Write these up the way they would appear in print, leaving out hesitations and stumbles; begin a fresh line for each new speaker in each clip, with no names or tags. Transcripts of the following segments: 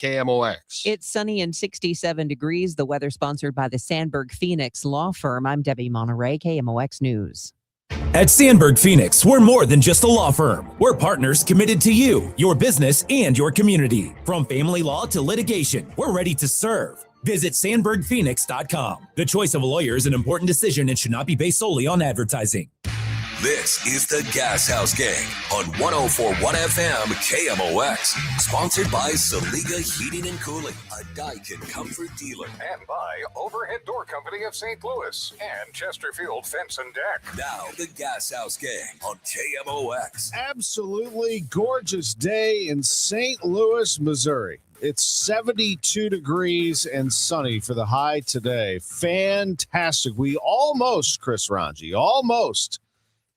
KMOX.
It's sunny and 67 degrees. The weather sponsored by the Sandberg Phoenix Law Firm. I'm Debbie Monterey, KMOX News.
At Sandberg Phoenix, we're more than just a law firm. We're partners committed to you, your business, and your community. From family law to litigation, we're ready to serve. Visit sandbergphoenix.com. The choice of a lawyer is an important decision and should not be based solely on advertising.
This is the Gashouse Gang on 104.1 FM KMOX. Sponsored by Saliga Heating and Cooling, a Daikin comfort dealer.
And by Overhead Door Company of St. Louis and Chesterfield Fence and Deck.
Now, the Gashouse Gang on KMOX.
Absolutely gorgeous day in St. Louis, Missouri. It's 72 degrees and sunny for the high today. Fantastic. We almost, Chris Ranji,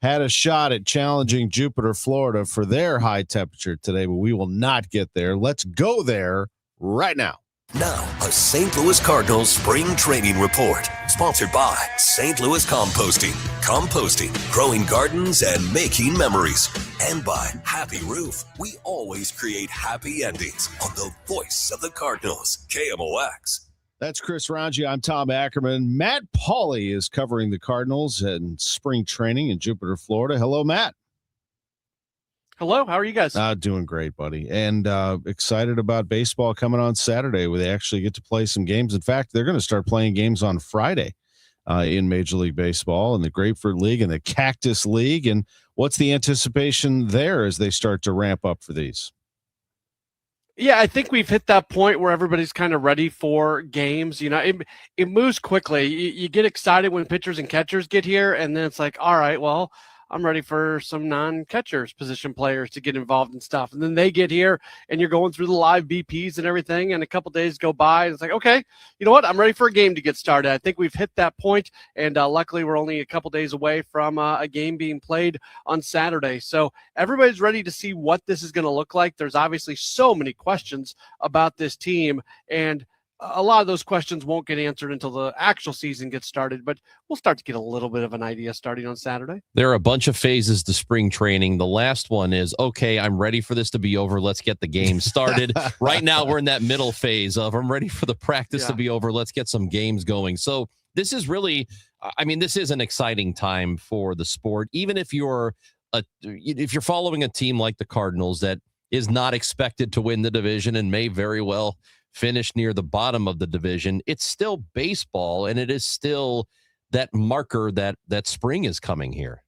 had a shot at challenging Jupiter, Florida for their high temperature today, but we will not get there. Let's go there right now.
Now, a St. Louis Cardinals spring training report. Sponsored by St. Louis Composting. Composting, growing gardens, and making memories. And by Happy Roof. We always create happy endings on the voice of the Cardinals, KMOX.
That's Chris Ranji. I'm Tom Ackerman. Matt Pauley is covering the Cardinals in spring training in Jupiter, Florida. Hello, Matt.
Hello. How are you guys?
Doing great, buddy. And excited about baseball coming on Saturday where they actually get to play some games. In fact, they're going to start playing games on Friday in Major League Baseball and the Grapefruit League and the Cactus League. And what's the anticipation there as they start to ramp up for these?
Yeah, I think we've hit that point where everybody's kind of ready for games. You know, it moves quickly. You get excited when pitchers and catchers get here, and then it's like, all right, well, I'm ready for some non-catchers position players to get involved in stuff. And then they get here and you're going through the live BPs and everything. And a couple days go by and it's like, okay, you know what? I'm ready for a game to get started. I think we've hit that point, and luckily we're only a couple days away from a game being played on Saturday. So everybody's ready to see what this is going to look like. There's obviously so many questions about this team, and a lot of those questions won't get answered until the actual season gets started, but we'll start to get a little bit of an idea starting on Saturday.
There are a bunch of phases to spring training. The last one is, okay, I'm ready for this to be over. Let's get the game started. Right now, we're in that middle phase of I'm ready for the practice to be over. Let's get some games going. So this is really, this is an exciting time for the sport. Even if you're following a team like the Cardinals that is not expected to win the division and may very well finish near the bottom of the division, it's still baseball, and it is still that marker that spring is coming here.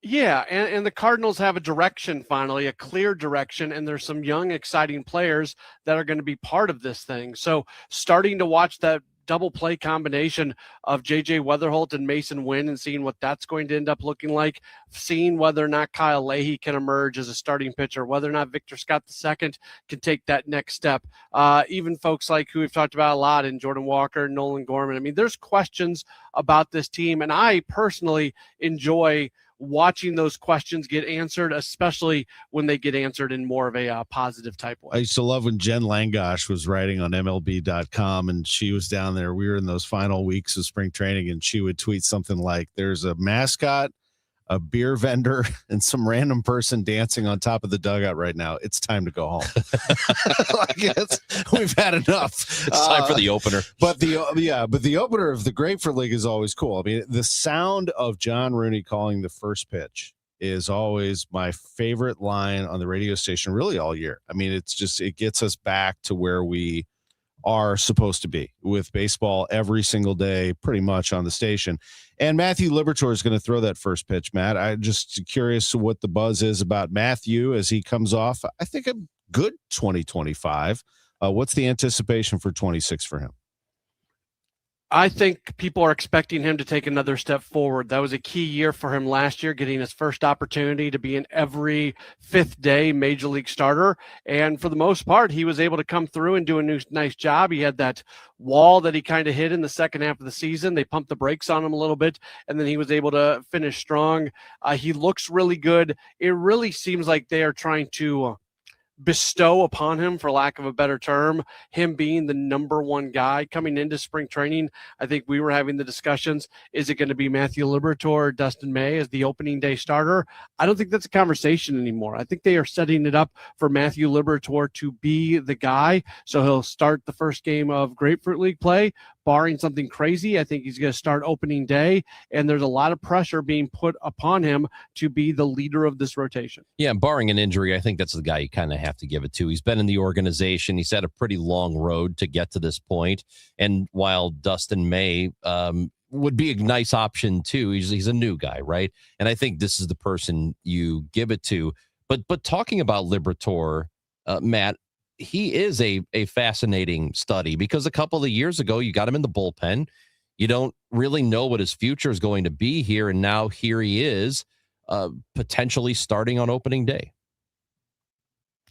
Yeah, and the Cardinals have a direction finally, a clear direction, and there's some young, exciting players that are going to be part of this thing. So starting to watch that double play combination of J.J. Weatherholt and Mason Wynn and seeing what that's going to end up looking like, seeing whether or not Kyle Leahy can emerge as a starting pitcher, whether or not Victor Scott II can take that next step. Even folks like who we've talked about a lot in Jordan Walker, Nolan Gorman. I mean, there's questions about this team, and I personally enjoy watching those questions get answered, especially when they get answered in more of a positive type way.
I used to love when Jen Langosh was writing on MLB.com, and she was down there. We were in those final weeks of spring training, and she would tweet something like, there's a mascot, a beer vendor, and some random person dancing on top of the dugout right now. It's time to go home. We've had enough.
It's time for the opener.
But the opener of the Grapefruit League is always cool. I mean, the sound of John Rooney calling the first pitch is always my favorite line on the radio station, really all year. I mean, it gets us back to where we are supposed to be with baseball every single day, pretty much on the station. And Matthew Liberatore is going to throw that first pitch, Matt. I'm just curious what the buzz is about Matthew as he comes off, I think, a good 2025. What's the anticipation for 26 for him?
I think people are expecting him to take another step forward. That was a key year for him last year, getting his first opportunity to be an every fifth day major league starter. And for the most part, he was able to come through and do a nice job. He had that wall that he kind of hit in the second half of the season. They pumped the brakes on him a little bit, and then he was able to finish strong. He looks really good. It really seems like they are trying to bestow upon him, for lack of a better term, him being the number one guy coming into spring training. I think we were having the discussions. Is it going to be Matthew Liberatore or Dustin May as the opening day starter? I don't think that's a conversation anymore. I think they are setting it up for Matthew Liberatore to be the guy. So he'll start the first game of Grapefruit League play. Barring something crazy, I think he's going to start opening day, and there's a lot of pressure being put upon him to be the leader of this rotation.
Yeah, barring an injury, I think that's the guy you kind of have to give it to. He's been in the organization. He's had a pretty long road to get to this point. And while Dustin May would be a nice option too, he's a new guy, right? And I think this is the person you give it to. But talking about Liberatore, Matt, he is a fascinating study because a couple of years ago, you got him in the bullpen. You don't really know what his future is going to be here. And now here he is potentially starting on opening day.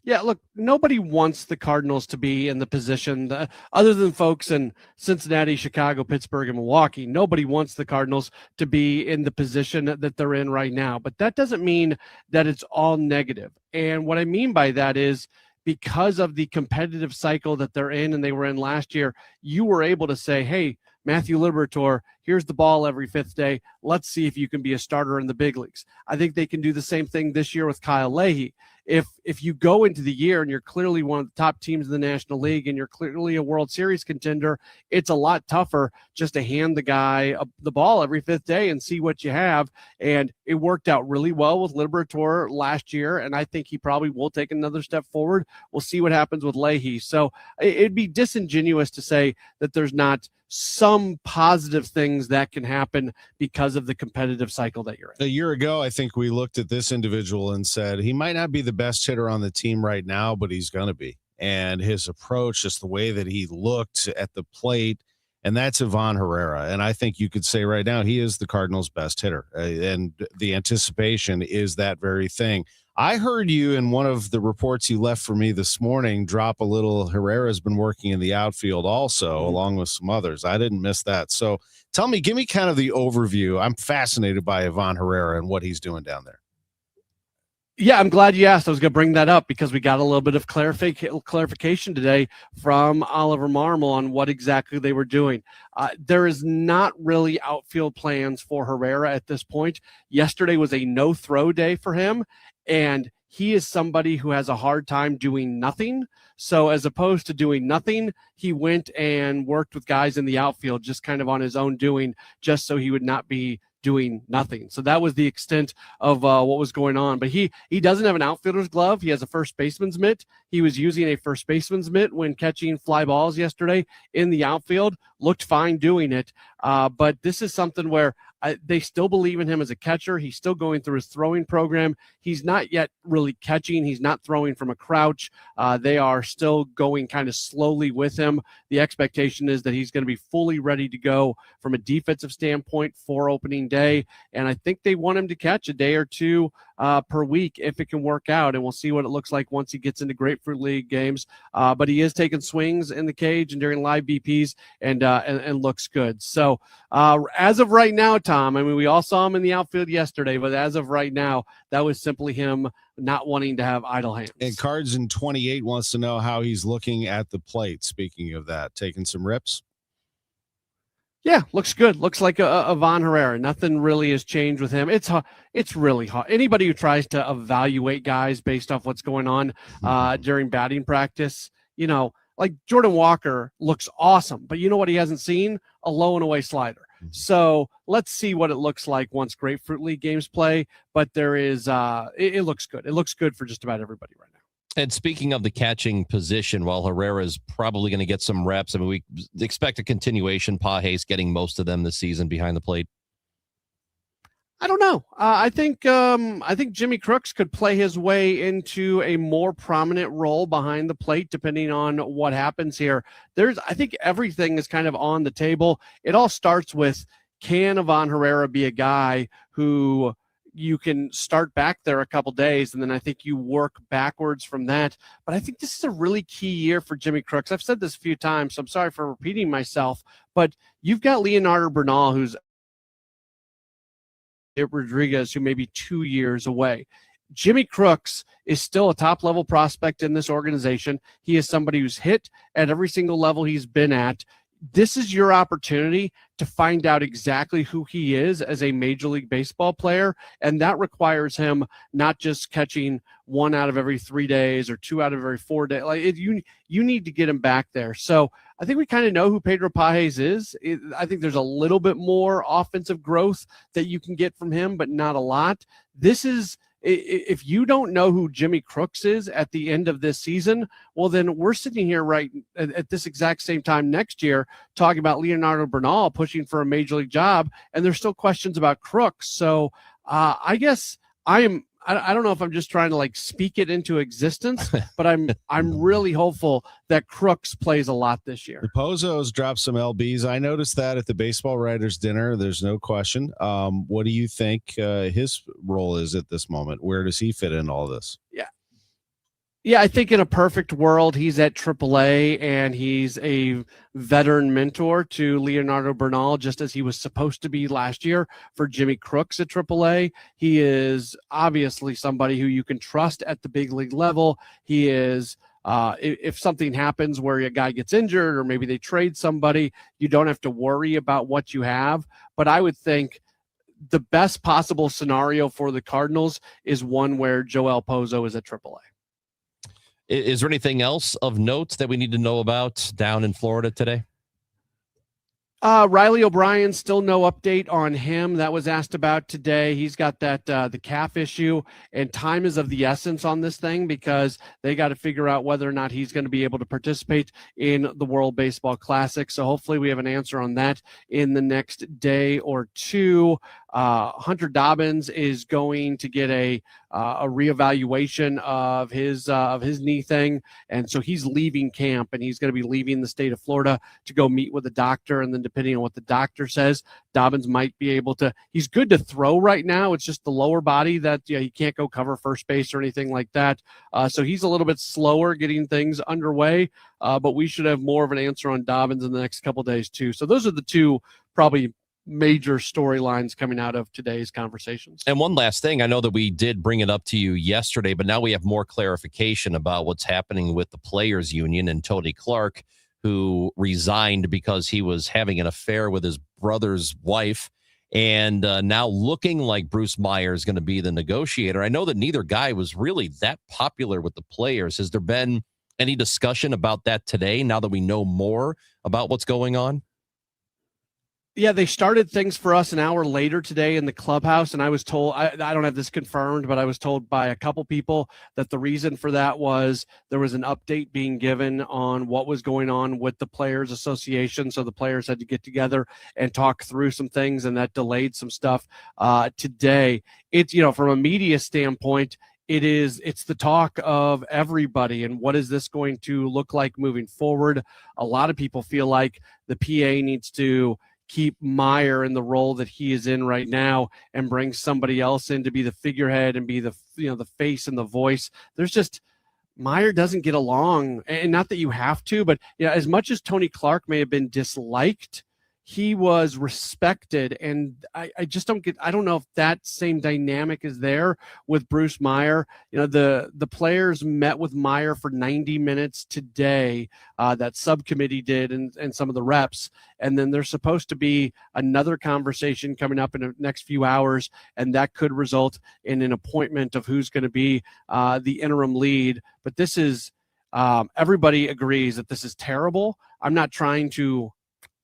Yeah, look, nobody wants the Cardinals to be in the position other than folks in Cincinnati, Chicago, Pittsburgh, and Milwaukee. Nobody wants the Cardinals to be in the position that they're in right now. But that doesn't mean that it's all negative. And what I mean by that is, because of the competitive cycle that they're in and they were in last year, you were able to say, hey, Matthew Liberatore, here's the ball every fifth day. Let's see if you can be a starter in the big leagues. I think they can do the same thing this year with Kyle Leahy. If you go into the year and you're clearly one of the top teams in the National League and you're clearly a World Series contender, it's a lot tougher just to hand the guy the ball every fifth day and see what you have. And it worked out really well with Liberatore last year, and I think he probably will take another step forward. We'll see what happens with Leahy. So it'd be disingenuous to say that there's not some positive things that can happen because of the competitive cycle that you're in.
A year ago, I think we looked at this individual and said, he might not be the best hitter on the team right now, but he's going to be. And his approach, just the way that he looked at the plate, and that's Ivan Herrera. And I think you could say right now, he is the Cardinals' best hitter. And the anticipation is that very thing. I heard you in one of the reports you left for me this morning drop a little Herrera's been working in the outfield also, along with some others. I didn't miss that. So tell me, give me kind of the overview. I'm fascinated by Ivan Herrera and what he's doing down there.
Yeah, I'm glad you asked. I was going to bring that up because we got a little bit of clarification today from Oliver Marmol on what exactly they were doing. There is not really outfield plans for Herrera at this point. Yesterday was a no-throw day for him, and he is somebody who has a hard time doing nothing. So as opposed to doing nothing, he went and worked with guys in the outfield just kind of on his own doing, just so he would not be doing nothing. So that was the extent of what was going on. But he doesn't have an outfielder's glove. He has a first baseman's mitt. He was using a first baseman's mitt when catching fly balls yesterday in the outfield. Looked fine doing it. But this is something where they still believe in him as a catcher. He's still going through his throwing program. He's not yet really catching. He's not throwing from a crouch. They are still going kind of slowly with him. The expectation is that he's going to be fully ready to go from a defensive standpoint for opening day. And I think they want him to catch a day or two per week if it can work out. And we'll see what it looks like once he gets into Grapefruit League games. But he is taking swings in the cage and during live BPs and looks good. So as of right now, Tom, I mean, we all saw him in the outfield yesterday, but as of right now, that was simply him not wanting to have idle hands.
And Cards in 28 wants to know how he's looking at the plate. Speaking of that, taking some rips.
Yeah, looks good. Looks like a Von Herrera. Nothing really has changed with him. It's really hard. Anybody who tries to evaluate guys based off what's going on during batting practice, you know, like Jordan Walker looks awesome, but you know what he hasn't seen? A low and away slider. So let's see what it looks like once Grapefruit League games play. But there is, it looks good. It looks good for just about everybody right now.
And speaking of the catching position, while Herrera is probably going to get some reps, I mean, we expect a continuation. Pages getting most of them this season behind the plate.
I don't know. I think Jimmy Crooks could play his way into a more prominent role behind the plate, depending on what happens here. I think everything is kind of on the table. It all starts with, can Ivan Herrera be a guy who you can start back there a couple days, and then I think you work backwards from that. But I think this is a really key year for Jimmy Crooks. I've said this a few times, so I'm sorry for repeating myself, but you've got Leonardo Bernal, who's Rodriguez, who may be 2 years away. Jimmy Crooks is still a top-level prospect in this organization. He is somebody who's hit at every single level he's been at. This is your opportunity to find out exactly who he is as a Major League Baseball player, and that requires him not just catching 1 out of every 3 days or 2 out of every 4 days. You need to get him back there. So I think we kind of know who Pedro Pages is. I think there's a little bit more offensive growth that you can get from him, but not a lot. This is, if you don't know who Jimmy Crooks is at the end of this season, well, then we're sitting here right at this exact same time next year talking about Leonardo Bernal pushing for a major league job, and there's still questions about Crooks. So I guess I don't know if I'm just trying to like speak it into existence, but I'm really hopeful that Crooks plays a lot this year.
The Pozos dropped some LBs. I noticed that at the baseball writers dinner. There's no question. What do you think his role is at this moment? Where does he fit in all this?
Yeah, I think in a perfect world, he's at AAA and he's a veteran mentor to Leonardo Bernal, just as he was supposed to be last year for Jimmy Crooks at AAA. He is obviously somebody who you can trust at the big league level. He is, if something happens where a guy gets injured or maybe they trade somebody, you don't have to worry about what you have. But I would think the best possible scenario for the Cardinals is one where Joel Pozo is at AAA.
Is there anything else of note that we need to know about down in Florida today?
Riley O'Brien, still no update on him. That was asked about today. He's got that the calf issue, and time is of the essence on this thing because they got to figure out whether or not he's going to be able to participate in the World Baseball Classic. So hopefully we have an answer on that in the next day or two. Hunter Dobbins is going to get a reevaluation of his knee thing, and so he's leaving camp and he's going to be leaving the state of Florida to go meet with a doctor, and then depending on what the doctor says, Dobbins might be able to. He's good to throw right now. It's just the lower body that he can't go cover first base or anything like that. So he's a little bit slower getting things underway, but we should have more of an answer on Dobbins in the next couple of days too. So those are the two probably major storylines coming out of today's conversations.
And one last thing, I know that we did bring it up to you yesterday, but now we have more clarification about what's happening with the players union and Tony Clark, who resigned because he was having an affair with his brother's wife, and now looking like Bruce Meyer is going to be the negotiator. I know that neither guy was really that popular with the players. Has there been any discussion about that today, now that we know more about what's going on?
Yeah, they started things for us an hour later today in the clubhouse, and I was told, I don't have this confirmed, but I was told by a couple people that the reason for that was there was an update being given on what was going on with the Players Association, so the players had to get together and talk through some things, and that delayed some stuff today. It's, from a media standpoint, it's the talk of everybody, and what is this going to look like moving forward? A lot of people feel like the PA needs to keep Meyer in the role that he is in right now and bring somebody else in to be the figurehead and be the the face and the voice. There's just, Meyer doesn't get along, and not that you have to, but as much as Tony Clark may have been disliked, he was respected, and I don't know if that same dynamic is there with Bruce Meyer. The players met with Meyer for 90 minutes today, that subcommittee did, and some of the reps, and then there's supposed to be another conversation coming up in the next few hours, and that could result in an appointment of who's going to be the interim lead. But this is, everybody agrees that this is terrible. I'm not trying to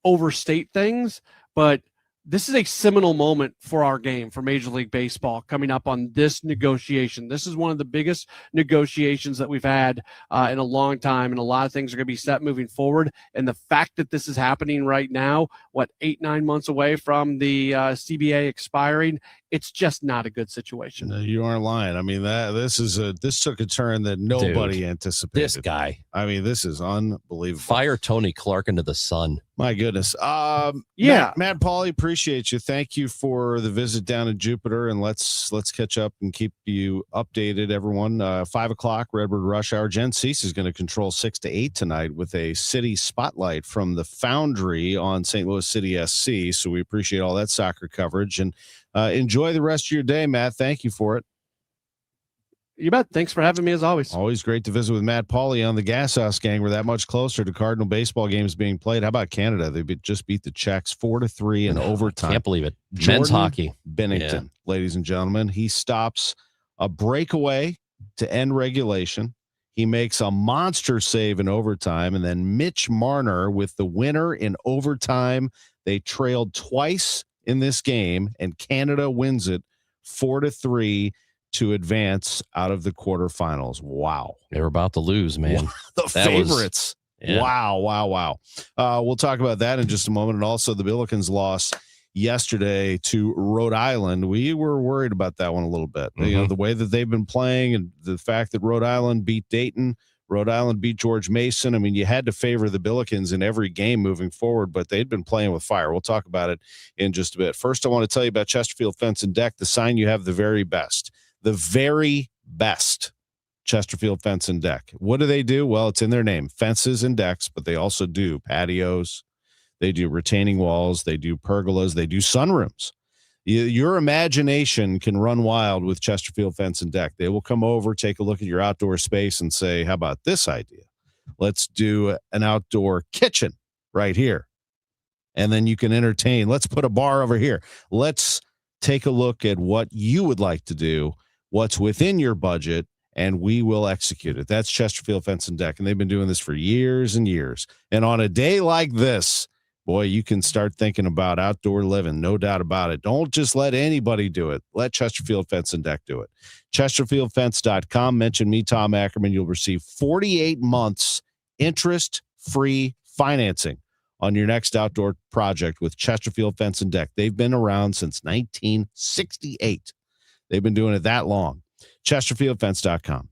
overstate things, but this is a seminal moment for our game, for Major League Baseball, coming up on this negotiation. This is one of the biggest negotiations that we've had in a long time, and a lot of things are going to be set moving forward. And the fact that this is happening right now, 8-9 months away from the CBA expiring, it's just not a good situation.
No, you aren't lying. I mean, this took a turn that nobody anticipated.
This guy.
I mean, this is unbelievable.
Fire Tony Clark into the sun.
My goodness.
Yeah.
Matt Pauly, appreciate you. Thank you for the visit down in Jupiter, and let's catch up and keep you updated, everyone. 5:00 Redbird Rush Hour. Jen Cease is going to control 6 to 8 tonight with a city spotlight from the Foundry on St. Louis City SC. So we appreciate all that soccer coverage, and enjoy the rest of your day, Matt. Thank you for it.
You bet. Thanks for having me as always.
Always great to visit with Matt Pauley on the Gashouse Gang. We're that much closer to Cardinal baseball games being played. How about Canada? They just beat the Czechs 4-3 in overtime.
Can't believe it.
Jordan
Men's hockey.
Bennington, ladies and gentlemen. He stops a breakaway to end regulation. He makes a monster save in overtime. And then Mitch Marner with the winner in overtime. They trailed twice in this game, and Canada wins it 4-3 to advance out of the quarterfinals. Wow.
They were about to lose, man.
The favorites.
Yeah.
Wow. We'll talk about that in just a moment. And also the Billikens loss yesterday to Rhode Island. We were worried about that one a little bit. You know, the way that they've been playing and the fact that Rhode Island beat Dayton, Rhode Island beat George Mason. I mean, you had to favor the Billikens in every game moving forward, but they'd been playing with fire. We'll talk about it in just a bit. First, I want to tell you about Chesterfield Fence and Deck, the sign you have the very best. The very best Chesterfield Fence and Deck. What do? Well, it's in their name, fences and decks, but they also do patios. They do retaining walls. They do pergolas. They do sunrooms. Your imagination can run wild with Chesterfield Fence and Deck. They will come over, take a look at your outdoor space and say, how about this idea? Let's do an outdoor kitchen right here. And then you can entertain. Let's put a bar over here. Let's take a look at what you would like to do, what's within your budget, and we will execute it. That's Chesterfield Fence and Deck, and they've been doing this for years and years. And on a day like this, boy, you can start thinking about outdoor living, no doubt about it. Don't just let anybody do it. Let Chesterfield Fence and Deck do it. ChesterfieldFence.com. Mention me, Tom Ackerman. You'll receive 48 months interest-free financing on your next outdoor project with Chesterfield Fence and Deck. They've been around since 1968. They've been doing it that long. ChesterfieldFence.com.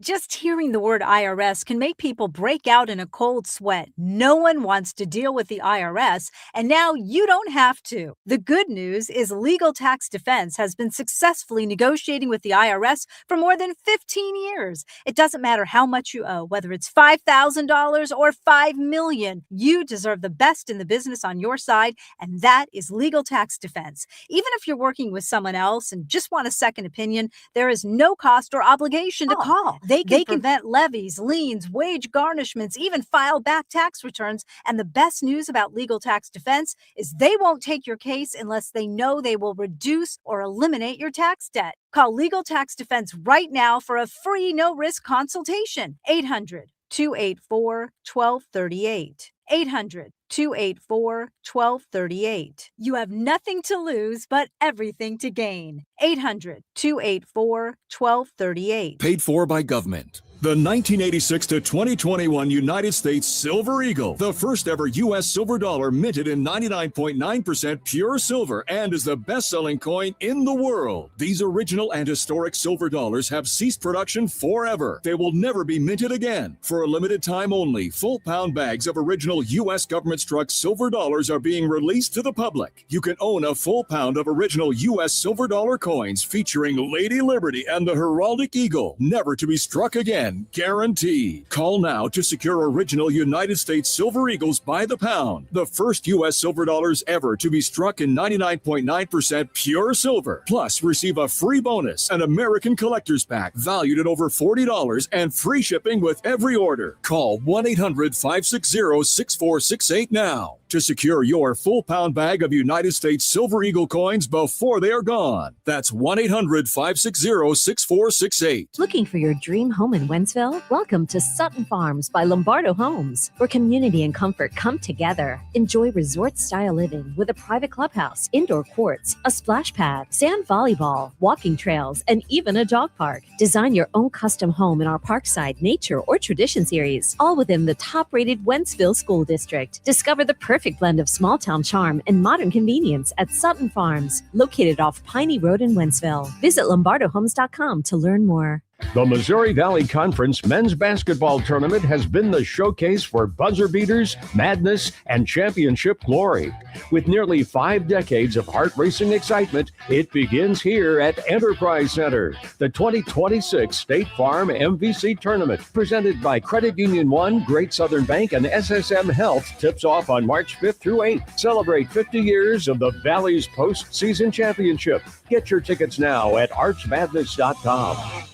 Just hearing the word IRS can make people break out in a cold sweat. No one wants to deal with the IRS, and now you don't have to. The good news is Legal Tax Defense has been successfully negotiating with the IRS for more than 15 years. It doesn't matter how much you owe, whether it's $5,000 or $5 million. You deserve the best in the business on your side, and that is Legal Tax Defense. Even if you're working with someone else and just want a second opinion, there is no cost or obligation to call. They can prevent levies, liens, wage garnishments, even file back tax returns. And the best news about Legal Tax Defense is they won't take your case unless they know they will reduce or eliminate your tax debt. Call Legal Tax Defense right now for a free no-risk consultation. 800-284-1238. 800-284-1238. You have nothing to lose, but everything to gain. 800-284-1238.
Paid for by government. The 1986 to 2021 United States Silver Eagle, the first ever U.S. silver dollar minted in 99.9% pure silver and is the best-selling coin in the world. These original and historic silver dollars have ceased production forever. They will never be minted again. For a limited time only, full pound bags of original U.S. government-struck silver dollars are being released to the public. You can own a full pound of original U.S. silver dollar coins featuring Lady Liberty and the heraldic eagle, never to be struck again. Guarantee. Call now to secure original United States Silver Eagles by the pound. The first U.S. silver dollars ever to be struck in 99.9% pure silver. Plus, receive a free bonus, an American Collector's Pack valued at over $40 and free shipping with every order. Call 1-800-560-6468 now to secure your full pound bag of United States Silver Eagle coins before they are gone. That's 1-800-560-6468.
Looking for your dream home in Wentzville? Welcome to Sutton Farms by Lombardo Homes, where community and comfort come together. Enjoy resort-style living with a private clubhouse, indoor courts, a splash pad, sand volleyball, walking trails, and even a dog park. Design your own custom home in our Parkside, Nature, or Tradition series, all within the top-rated Wentzville School District. Discover the perfect blend of small-town charm and modern convenience at Sutton Farms, located off Piney Road in Wentzville. Visit LombardoHomes.com to learn more.
The Missouri Valley Conference men's basketball tournament has been the showcase for buzzer beaters, madness, and championship glory. With nearly 5 decades of heart-racing excitement, it begins here at Enterprise Center. The 2026 State Farm MVC Tournament, presented by Credit Union One, Great Southern Bank, and SSM Health, tips off on March 5th through 8th. Celebrate 50 years of the Valley's postseason championship. Get your tickets now at archmadness.com.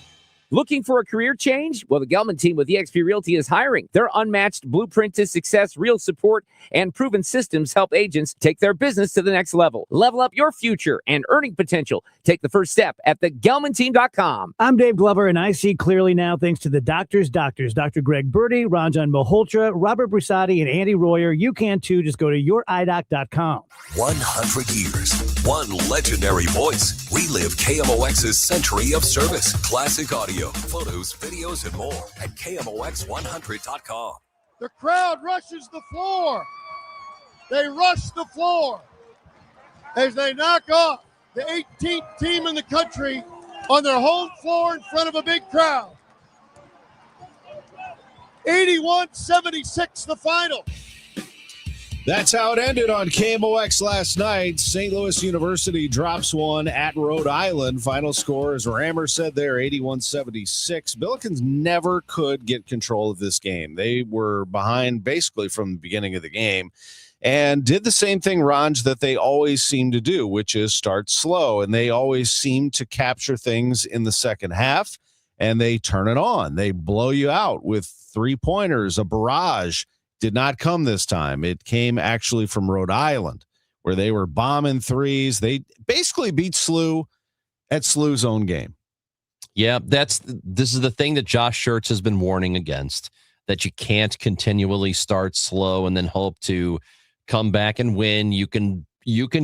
Looking for a career change? Well, the Gelman team with eXp Realty is hiring. Their unmatched blueprint to success, real support, and proven systems help agents take their business to the next level. Level up your future and earning potential. Take the first step at thegelmanteam.com.
I'm Dave Glover, and I see clearly now thanks to the doctors, Dr. Greg Birdie, Ranjan Malhotra, Robert Brusati, and Andy Royer. You can too. Just go to youridoc.com.
100 years, one legendary voice. Relive KMOX's century of service, classic audio, photos, videos, and more at KMOX100.com.
The crowd rushes the floor. They rush the floor as they knock off the 18th team in the country on their home floor in front of a big crowd. 81-76, the final.
That's how it ended on KMOX last night. St. Louis University drops one at Rhode Island. Final score, as Rammer said there, 81-76. Billikens never could get control of this game. They were behind basically from the beginning of the game and did the same thing, Ranj, that they always seem to do, which is start slow. And they always seem to capture things in the second half, and they turn it on. They blow you out with three-pointers, a barrage. Did not come this time. It came actually from Rhode Island, where they were bombing threes. They basically beat SLU at SLU's own game.
Yeah, this is the thing that Josh Schertz has been warning against, that you can't continually start slow and then hope to come back and win. You can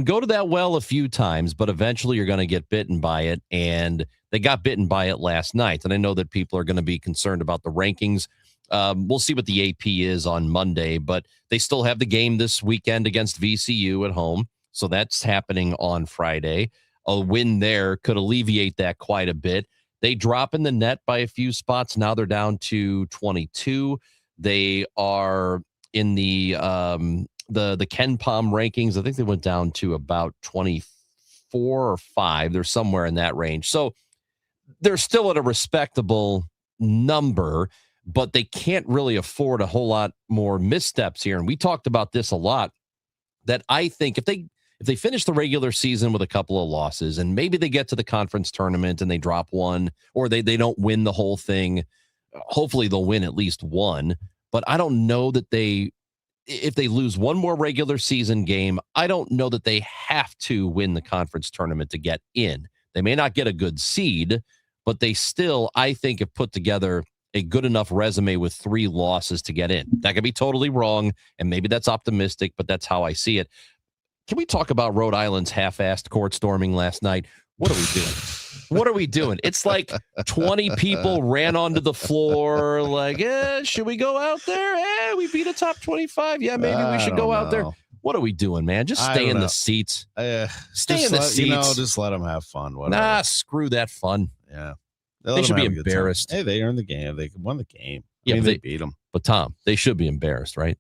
go to that well a few times, but eventually you're going to get bitten by it, and they got bitten by it last night. And I know that people are going to be concerned about the rankings. We'll see what the AP is on Monday, but they still have the game this weekend against VCU at home. So that's happening on Friday. A win there could alleviate that quite a bit. They drop in the net by a few spots. Now they're down to 22. They are in the Ken Palm rankings. I think they went down to about 24 or 5. They're somewhere in that range. So they're still at a respectable number, but they can't really afford a whole lot more missteps here. And we talked about this a lot, that I think if they finish the regular season with a couple of losses and maybe they get to the conference tournament and they drop one, or they don't win the whole thing, hopefully they'll win at least one. But I don't know that if they lose one more regular season game, I don't know that they have to win the conference tournament to get in. They may not get a good seed, but they still, I think, have put together a good enough resume with 3 losses to get in. That could be totally wrong, and maybe that's optimistic, but that's how I see it. Can we talk about Rhode Island's half-assed court storming last night? What are we doing? What are we doing? It's like 20 people ran onto the floor like, should we go out there? We beat a top 25. Yeah, maybe we should go out there. What are we doing, man? Just stay in the seats. Stay in the seats.
Just let them have fun. Whatever.
Nah, screw that fun.
Yeah.
They should be embarrassed.
Hey, they earned the game. They won the game.
Yeah,
they beat them.
But Tom, they should be embarrassed, right?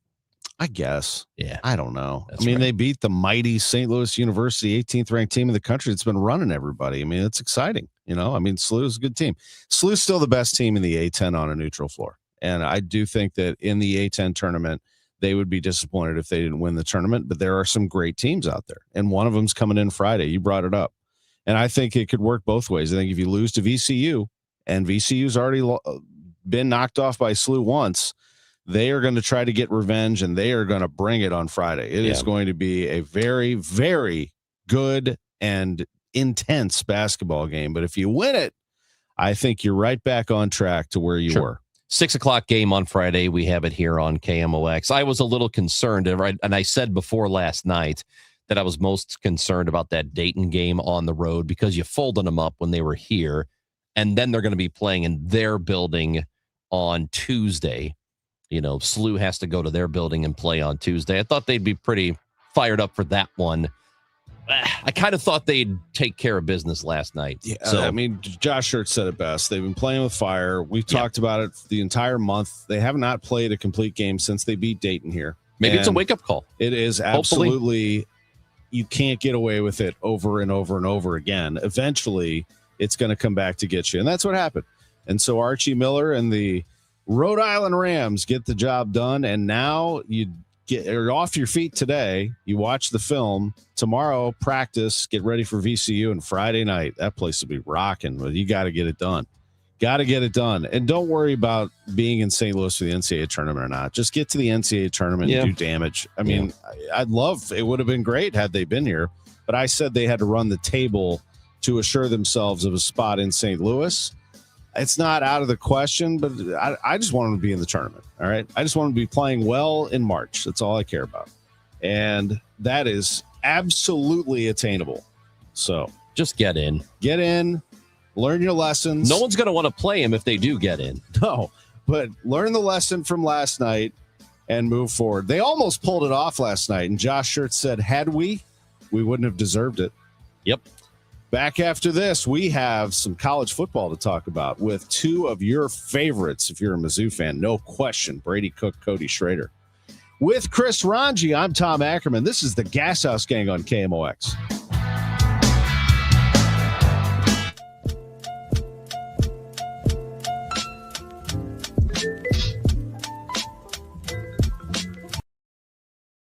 I guess.
Yeah.
I don't know.
That's right.
They beat the mighty St. Louis University, 18th ranked team in the country that's been running everybody. It's exciting. SLU is a good team. SLU's still the best team in the A-10 on a neutral floor. And I do think that in the A-10 tournament, they would be disappointed if they didn't win the tournament. But there are some great teams out there. And one of them's coming in Friday. You brought it up. And I think it could work both ways. I think if you lose to VCU, and VCU's already been knocked off by SLU once, they are going to try to get revenge, and they are going to bring it on Friday. It is going to be a very, very good and intense basketball game. But if you win it, I think you're right back on track to where you were.
6:00 game on Friday. We have it here on KMOX. I was a little concerned, and I said before last night that I was most concerned about that Dayton game on the road, because you folded them up when they were here. And then they're going to be playing in their building on Tuesday. SLU has to go to their building and play on Tuesday. I thought they'd be pretty fired up for that one. I kind of thought they'd take care of business last night.
Yeah, so Josh Schertz said it best. They've been playing with fire. We've talked about it the entire month. They have not played a complete game since they beat Dayton here.
Maybe it's a wake-up call.
It is absolutely. You can't get away with it over and over and over again. Eventually, it's going to come back to get you. And that's what happened. And so Archie Miller and the Rhode Island Rams get the job done. And now you're off your feet today. You watch the film. Tomorrow, practice, get ready for VCU. And Friday night, that place will be rocking. But you got to get it done. Got to get it done. And don't worry about being in St. Louis for the NCAA tournament or not. Just get to the NCAA tournament and do damage. I mean, I'd love, it would have been great had they been here, but I said they had to run the table to assure themselves of a spot in St. Louis. It's not out of the question, but I just want them to be in the tournament. All right. I just want them to be playing well in March. That's all I care about. And that is absolutely attainable. So
just get in.
Get in. Learn your lessons.
No one's going to want to play him if they do get in.
No, but learn the lesson from last night and move forward. They almost pulled it off last night, and Josh Schertz said, had we wouldn't have deserved it.
Yep.
Back after this, we have some college football to talk about with two of your favorites, if you're a Mizzou fan, no question, Brady Cook, Cody Schrader. With Chris Ranji, I'm Tom Ackerman. This is the Gashouse Gang on KMOX.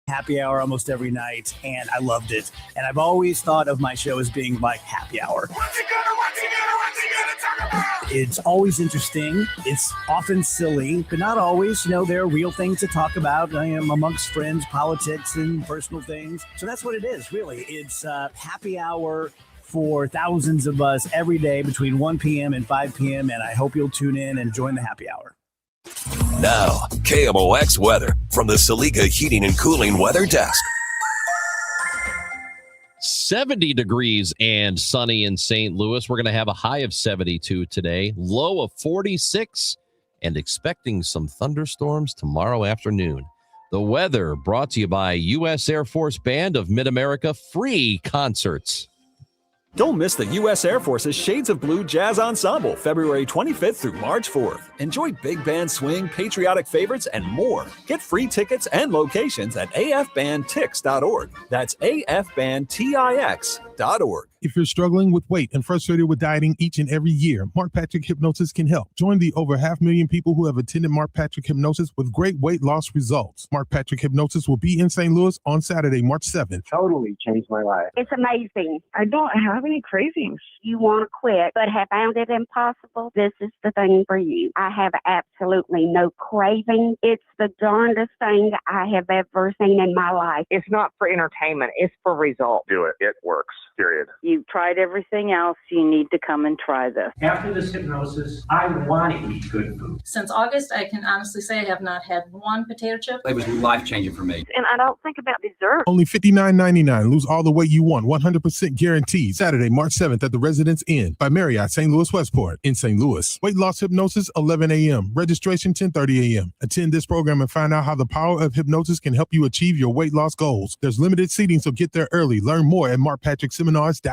Happy hour almost every night, and I loved it. And I've always thought of my show as being like happy hour. What's he gonna talk about? It's always interesting. It's often silly, but not always. You know, there are real things to talk about. I am amongst friends, politics, and personal things. So that's what it is, really. It's happy hour for thousands of us every day between 1 p.m. and 5 p.m., and I hope you'll tune in and join the happy hour.
Now, KMOX weather from the Saliga Heating and Cooling Weather Desk.
70 degrees and sunny in St. Louis. We're going to have a high of 72 today, low of 46, and expecting some thunderstorms tomorrow afternoon. The weather brought to you by U.S. Air Force Band of Mid-America free concerts.
Don't miss the U.S. Air Force's Shades of Blue Jazz Ensemble, February 25th through March 4th. Enjoy big band swing, patriotic favorites, and more. Get free tickets and locations at afbandtix.org. That's afbandtix.org.
If you're struggling with weight and frustrated with dieting each and every year, Mark Patrick Hypnosis can help. Join the over 500,000 people who have attended Mark Patrick Hypnosis with great weight loss results. Mark Patrick Hypnosis will be in St. Louis on Saturday, March 7th.
Totally changed my life.
It's amazing. I don't have any cravings. You want to quit, but have found it impossible? This is the thing for you. I have absolutely no craving. It's the darndest thing I have ever seen in my life.
It's not for entertainment. It's for results.
Do it. It works. Period.
You've tried everything else. You need to come and try this.
After this hypnosis, I want to eat good food.
Since August, I can honestly say I have not had one potato chip.
It was life-changing for me.
And I don't think about dessert.
Only $59.99. Lose all the weight you want. 100% guaranteed. Saturday, March 7th at the Residence Inn by Marriott, St. Louis Westport in St. Louis. Weight loss hypnosis, 11 a.m. Registration, 10:30 a.m. Attend this program and find out how the power of hypnosis can help you achieve your weight loss goals. There's limited seating, so get there early. Learn more at markpatrickseminars.com.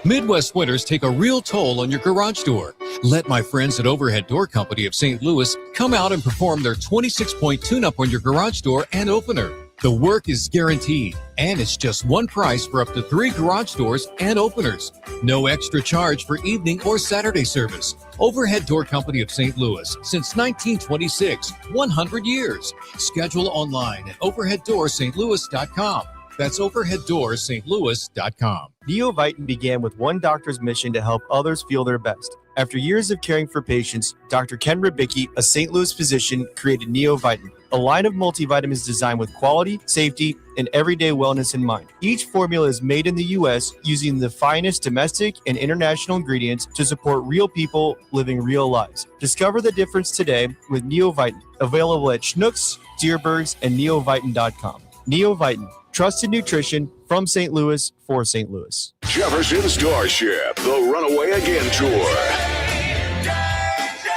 Midwest winters take a real toll on your garage door. Let my friends at Overhead Door Company of St. Louis come out and perform their 26-point tune-up on your garage door and opener. The work is guaranteed, and it's just one price for up to 3 garage doors and openers. No extra charge for evening or Saturday service. Overhead Door Company of St. Louis, since 1926, 100 years. Schedule online at overheaddoorsstlouis.com. That's overheaddoorsstlouis.com.
Neovitin began with one doctor's mission to help others feel their best. After years of caring for patients, Dr. Ken Ribicki, a St. Louis physician, created Neovitin, a line of multivitamins designed with quality, safety, and everyday wellness in mind. Each formula is made in the U.S. using the finest domestic and international ingredients to support real people living real lives. Discover the difference today with Neovitin, available at Schnucks, Dierbergs, and neovitin.com. Neovitin, trusted nutrition from St. Louis for St. Louis.
Jefferson Starship, the Runaway Again Tour.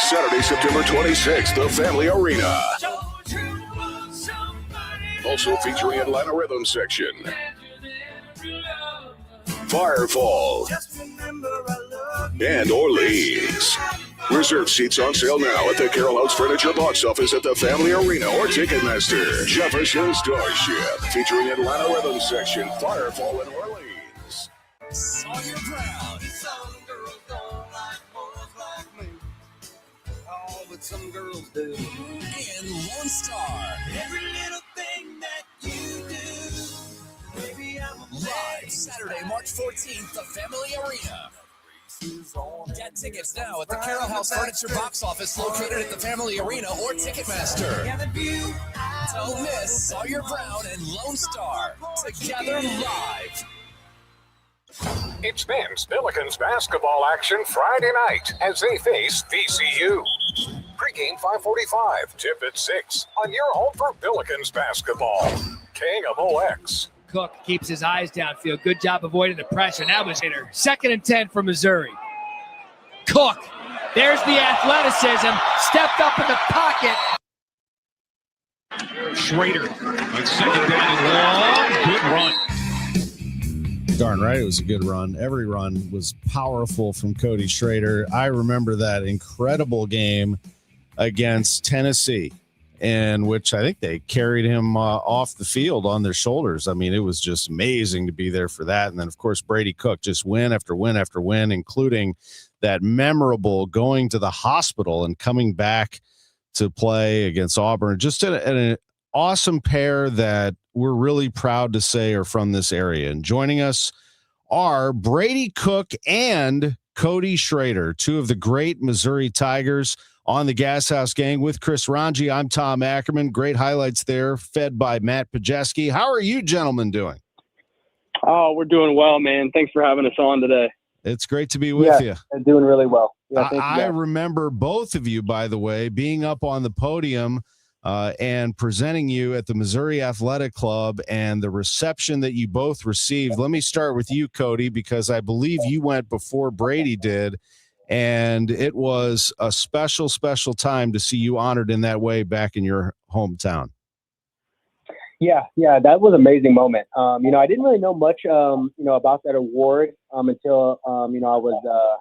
Saturday, September 26th, the Family Arena. Also featuring Atlanta Rhythm Section, Firefall, and Orleans. Reserve seats on sale now at the Carol Oates Furniture Box Office at the Family Arena or Ticketmaster. Jefferson Starship, featuring Atlanta Rhythm Section, Firefall, and Orleans.
On your ground. Some girls don't like boys like me. Oh, but some girls do. And Lone Star. Every little thing that you do. Baby, I'm a live Saturday, March 14th, the Family Arena.
Get tickets now at the Carroll House Furniture box office located at the Family Arena or Ticketmaster. Don't miss Sawyer Brown and Lone Star together live.
It's men's Billikens basketball action Friday night as they face VCU. Pre-game 5:45, tip at 6 on your home for Billikens basketball. King of OX.
Cook keeps his eyes downfield. Good job avoiding the pressure. Now was hitter. 2nd and 10 for Missouri. Cook. There's the athleticism. Stepped up in the pocket.
Schrader on 2nd down and long. Good run.
Darn right, it was a good run. Every run was powerful from Cody Schrader. I remember that incredible game against Tennessee, in which I think they carried him off the field on their shoulders. I mean, it was just amazing to be there for that. And then, of course, Brady Cook, just win after win after win, including that memorable going to the hospital and coming back to play against Auburn. Just an awesome pair that we're really proud to say are from this area. And joining us are Brady Cook and Cody Schrader, two of the great Missouri Tigers on the Gashouse Gang with Chris Ranji. I'm Tom Ackerman. Great highlights there, fed by Matt Pajeski. How are you gentlemen doing?
Oh, we're doing well, man. Thanks for having us on today.
It's great to be with you.
Doing really well. Yeah,
I remember both of you, by the way, being up on the podium and presenting you at the Missouri Athletic Club and the reception that you both received. Let me start with you, Cody, because I believe you went before Brady did, and it was a special, special time to see you honored in that way back in your hometown.
Yeah, that was an amazing moment. I didn't really know much, about that award until, I was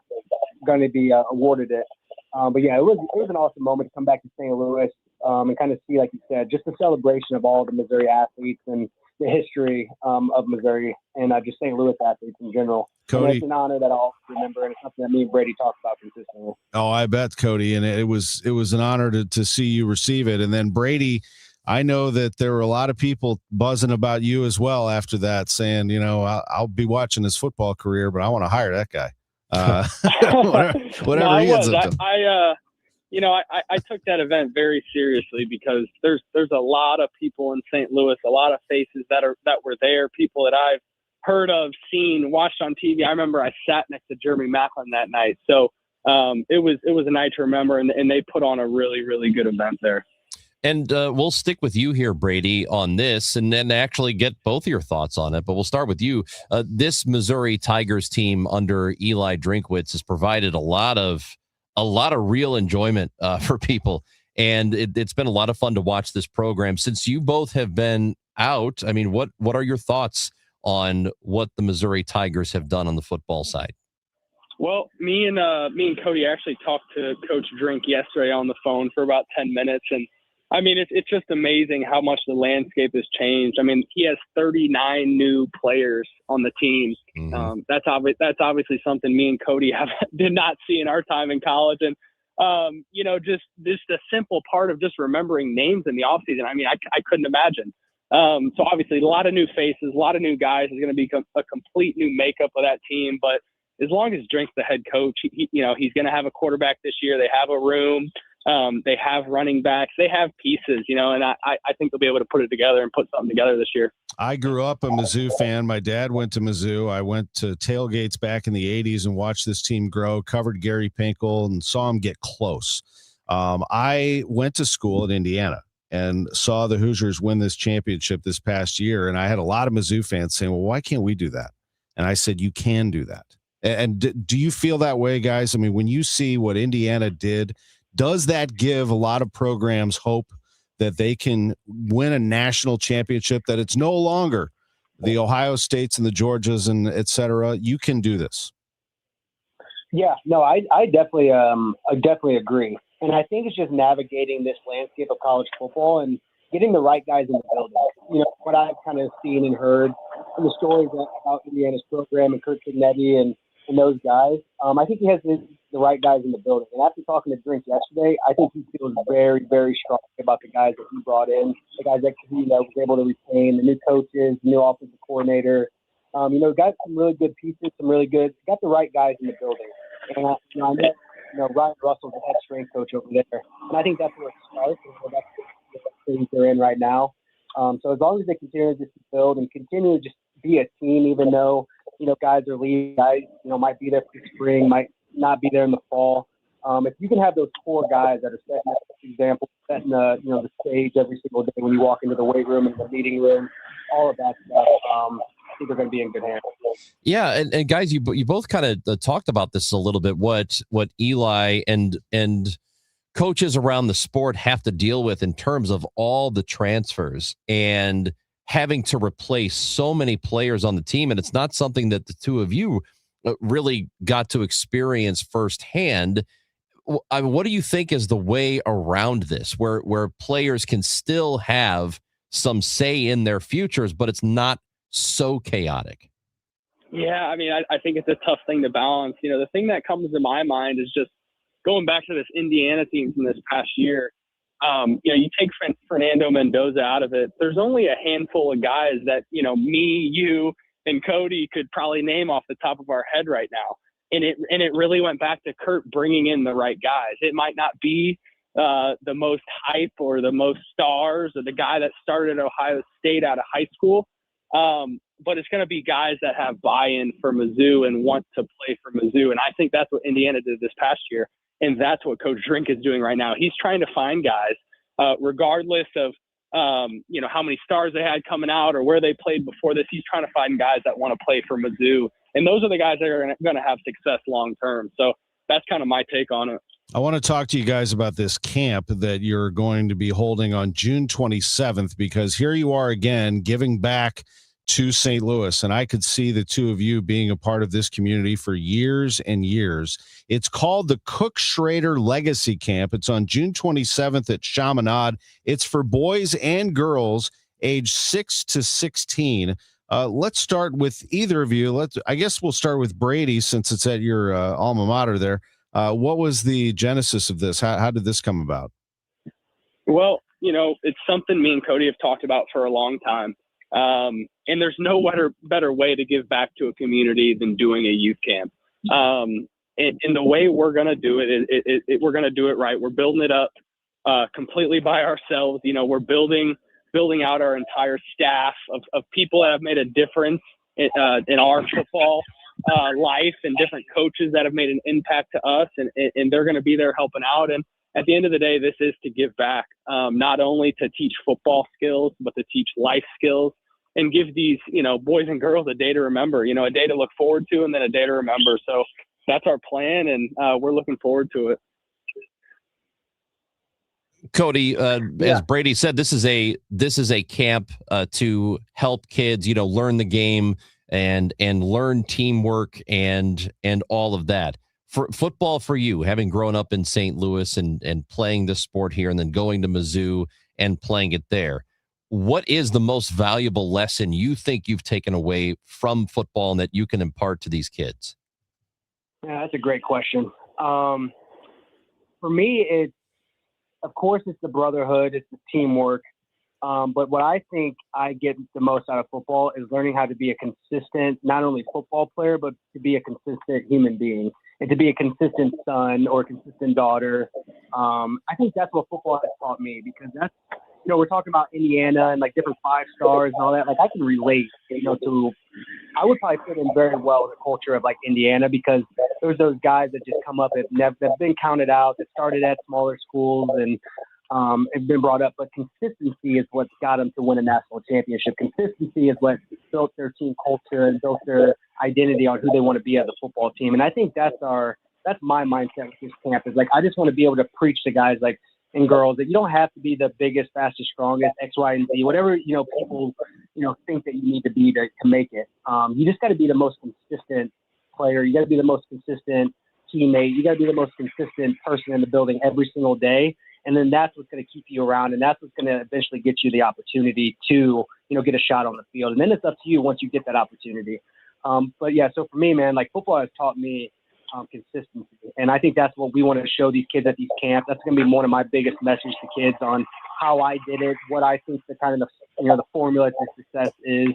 going to be awarded it. But yeah, it was an awesome moment to come back to St. Louis and kind of see, like you said, just a celebration of all the Missouri athletes and the history of Missouri and just St. Louis athletes in general.
Cody,
it's an honor that I'll remember, and it's something that me and Brady talk about consistently.
Oh, I bet, Cody, and it was an honor to see you receive it. And then Brady, I know that there were a lot of people buzzing about you as well after that, saying, I'll be watching his football career, but I want to hire that guy. Whatever he ends up doing.
I took that event very seriously because there's a lot of people in St. Louis, a lot of faces that were there, people that I've heard of, seen, watched on TV. I remember I sat next to Jeremy Macklin that night. So it was a night to remember, and they put on a really, really good event there.
And we'll stick with you here, Brady, on this, and then actually get both of your thoughts on it. But we'll start with you. This Missouri Tigers team under Eli Drinkwitz has provided a lot of real enjoyment for people, and it's been a lot of fun to watch this program. Since you both have been out, I mean, what are your thoughts on what the Missouri Tigers have done on the football side?
Well, me and Cody actually talked to Coach Drink yesterday on the phone for about 10 minutes, and I mean, it's just amazing how much the landscape has changed. I mean, he has 39 new players on the team. Mm-hmm. That's obviously something me and Cody did not see in our time in college. And, just the simple part of just remembering names in the offseason. I mean, I couldn't imagine. So obviously a lot of new faces, a lot of new guys. Is going to be a complete new makeup of that team. But as long as Drink's the head coach, he's going to have a quarterback this year. They have a room. They have running backs. They have pieces, and I think they'll be able to put it together and put something together this year.
I grew up a Mizzou fan. My dad went to Mizzou. I went to tailgates back in the 80s and watched this team grow, covered Gary Pinkel, and saw him get close. I went to school in Indiana and saw the Hoosiers win this championship this past year, and I had a lot of Mizzou fans saying, well, why can't we do that? And I said, you can do that. And do you feel that way, guys? I mean, when you see what Indiana did, does that give a lot of programs hope that they can win a national championship, that it's no longer the Ohio States and the Georgias and et cetera? You can do this.
Yeah, no, I definitely agree. And I think it's just navigating this landscape of college football and getting the right guys in the building. What I've kind of seen and heard from the stories about Indiana's program and Kurt Cignetti and those guys, I think he has the right guys in the building. And after talking to Drink yesterday, I think he feels very, very strong about the guys that he brought in, the guys that he was able to retain, the new coaches, the new offensive coordinator. Got some really good pieces, got the right guys in the building.
And I know Ryan Russell's the head strength coach over there, and I think that's where it starts. And that's the things they're in right now. So as long as they continue to just build and continue to just be a team, even though guys are leaving, guys might be there for the spring, might not be there in the fall. If you can have those core guys that are setting the example, setting the stage every single day when you walk into the weight room and the meeting room, all of that stuff, I think they're going to be in good hands.
Yeah, and guys, you both kind of talked about this a little bit. What Eli and coaches around the sport have to deal with in terms of all the transfers and having to replace so many players on the team, and it's not something that the two of you really got to experience firsthand. What do you think is the way around this, where players can still have some say in their futures, but it's not so chaotic?
Yeah, I mean, I think it's a tough thing to balance. The thing that comes to my mind is just going back to this Indiana team from this past year. You take Fernando Mendoza out of it. There's only a handful of guys that, me, you, and Cody could probably name off the top of our head right now. And it really went back to Kurt bringing in the right guys. It might not be the most hype or the most stars or the guy that started at Ohio State out of high school, but it's going to be guys that have buy-in for Mizzou and want to play for Mizzou. And I think that's what Indiana did this past year, and that's what Coach Drink is doing right now. He's trying to find guys, regardless of how many stars they had coming out or where they played before this. He's trying to find guys that want to play for Mizzou. And those are the guys that are going to have success long term. So that's kind of my take on it.
I want to talk to you guys about this camp that you're going to be holding on June 27th, because here you are again giving back to St. Louis. And I could see the two of you being a part of this community for years and years. It's called the Cook Schrader Legacy Camp. It's on June 27th at Chaminade. It's for boys and girls age 6 to 16. Let's start with either of you. I guess we'll start with Brady, since it's at your alma mater there. What was the genesis of this? How did this come about?
Well, it's something me and Cody have talked about for a long time. And there's no better way to give back to a community than doing a youth camp. And the way we're going to do it, we're going to do it right. We're building it up completely by ourselves. We're building out our entire staff of people that have made a difference in our football life, and different coaches that have made an impact to us, and they're going to be there helping out. And at the end of the day, this is to give back, not only to teach football skills, but to teach life skills, and give these, boys and girls a day to remember, a day to look forward to, and then a day to remember. So that's our plan, and we're looking forward to it.
Cody, as Brady said, this is a camp to help kids, learn the game and learn teamwork and all of that. For football, for you, having grown up in St. Louis and playing this sport here, and then going to Mizzou and playing it there, what is the most valuable lesson you think you've taken away from football and that you can impart to these kids?
Yeah, that's a great question. For me, of course, it's the brotherhood, it's the teamwork. But what I think I get the most out of football is learning how to be a consistent, not only football player, but to be a consistent human being, and to be a consistent son or a consistent daughter. I think that's what football has taught me, because that's, we're talking about Indiana and like different 5 stars and all that. Like, I can relate, I would probably fit in very well with the culture of like Indiana, because there's those guys that just come up that have been counted out, that started at smaller schools and have been brought up. But consistency is what's got them to win a national championship. Consistency is what built their team culture and built their identity on who they want to be as a football team. And I think that's my mindset with this camp, is like, I just want to be able to preach to guys like and girls that you don't have to be the biggest, fastest, strongest, X, Y, and Z, whatever, people, think that you need to be to make it. You just got to be the most consistent player. You got to be the most consistent teammate. You got to be the most consistent person in the building every single day. And then that's what's going to keep you around. And that's what's going to eventually get you the opportunity to, get a shot on the field. And then it's up to you once you get that opportunity. But yeah, so for me, man, like, football has taught me consistency. And I think that's what we want to show these kids at these camps. That's going to be one of my biggest messages to kids on how I did it, what I think the kind of the formula to success is.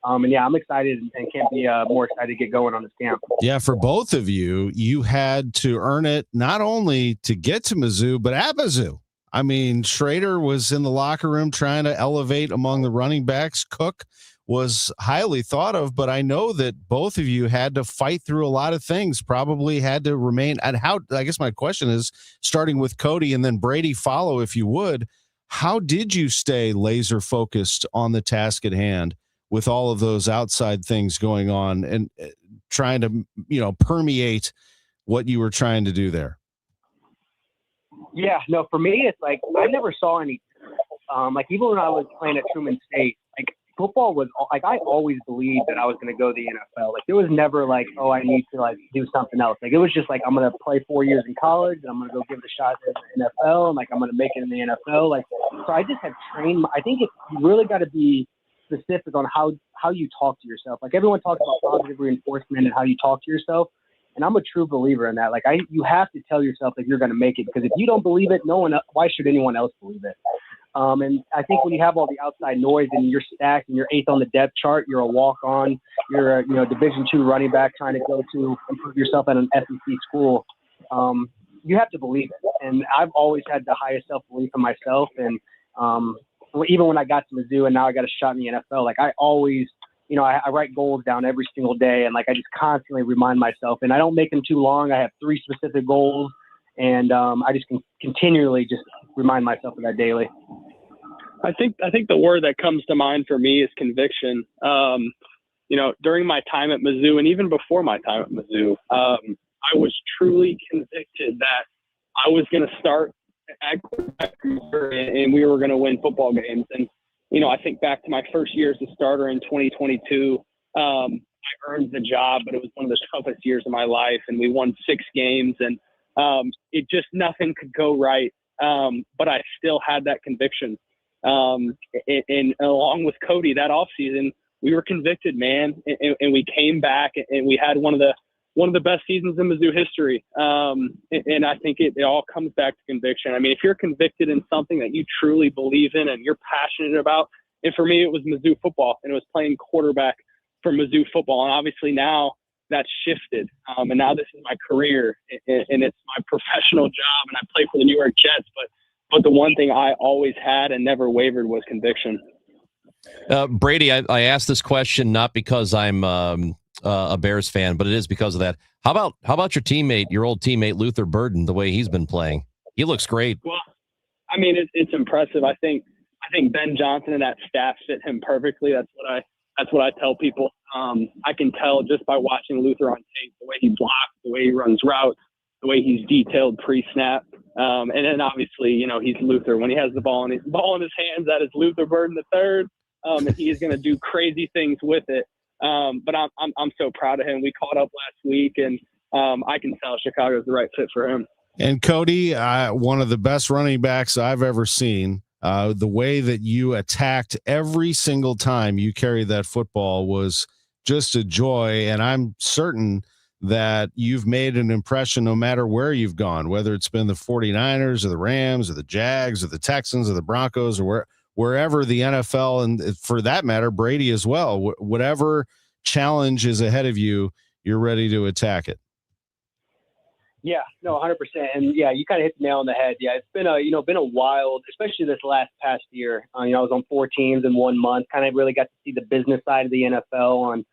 And yeah, I'm excited and can't be more excited to get going on this camp.
Yeah, for both of you, you had to earn it not only to get to Mizzou, but at Mizzou. I mean, Schrader was in the locker room trying to elevate among the running backs. Cook was highly thought of, but I know that both of you had to fight through a lot of things, probably had to remain. And how, I guess my question is, starting with Cody and then Brady follow, if you would, how did you stay laser focused on the task at hand with all of those outside things going on and trying to, permeate what you were trying to do there?
Yeah, no, for me, it's like I never saw any, like even when I was playing at Truman State, like football was like, I always believed that I was going to go to the NFL. Like, it was never like, oh, I need to like do something else. Like, it was just like, I'm going to play 4 years in college and I'm going to go give it a shot at the NFL. And like, I'm going to make it in the NFL. Like, so I just have trained. I think you really got to be specific on how you talk to yourself. Like, everyone talks about positive reinforcement and how you talk to yourself. And I'm a true believer in that. Like, you have to tell yourself that you're going to make it, because if you don't believe it, why should anyone else believe it? And I think when you have all the outside noise and you're stacked and you're 8th on the depth chart, you're a walk-on, you're a Division II running back trying to go to improve yourself at an SEC school, you have to believe it. And I've always had the highest self-belief in myself. And even when I got to Mizzou and now I got a shot in the NFL, like I always, I write goals down every single day, and like I just constantly remind myself, and I don't make them too long. I have 3 specific goals, and I just continually just remind myself of that daily.
I think the word that comes to mind for me is conviction. During my time at Mizzou, and even before my time at Mizzou, I was truly convicted that I was going to start at quarterback and we were going to win football games. And I think back to my first year as a starter in 2022. I earned the job, but it was one of the toughest years of my life, and we won 6 games, and it just nothing could go right. But I still had that conviction. And along with Cody that offseason, we were convicted, man, and we came back and we had one of the best seasons in Mizzou history. And I think it all comes back to conviction. I mean, if you're convicted in something that you truly believe in and you're passionate about, and for me, it was Mizzou football, and it was playing quarterback for Mizzou football. And obviously now that's shifted. And now this is my career, and it's my professional job, and I play for the New York Jets. But the one thing I always had and never wavered was conviction.
Brady, I asked this question not because I'm a Bears fan, but it is because of that. How about your old teammate Luther Burden, the way he's been playing? He looks great.
Well, I mean, it's impressive. I think Ben Johnson and that staff fit him perfectly. That's what I tell people. I can tell just by watching Luther on tape, the way he blocks, the way he runs routes, the way he's detailed pre-snap. And then obviously, he's Luther. When he has the ball in his hands, that is Luther Burden III. And he is going to do crazy things with it. But I'm so proud of him. We caught up last week, and I can tell Chicago is the right fit for him.
And Cody, one of the best running backs I've ever seen. The way that you attacked every single time you carried that football was just a joy. And I'm certain that you've made an impression no matter where you've gone, whether it's been the 49ers or the Rams or the Jags or the Texans or the Broncos or wherever the NFL, and for that matter, Brady as well. Whatever challenge is ahead of you, you're ready to attack it.
Yeah, no, 100%. And yeah, you kind of hit the nail on the head. Yeah, it's been a wild, especially this past year. I was on 4 teams in 1 month. Kind of really got to see the business side of the NFL on,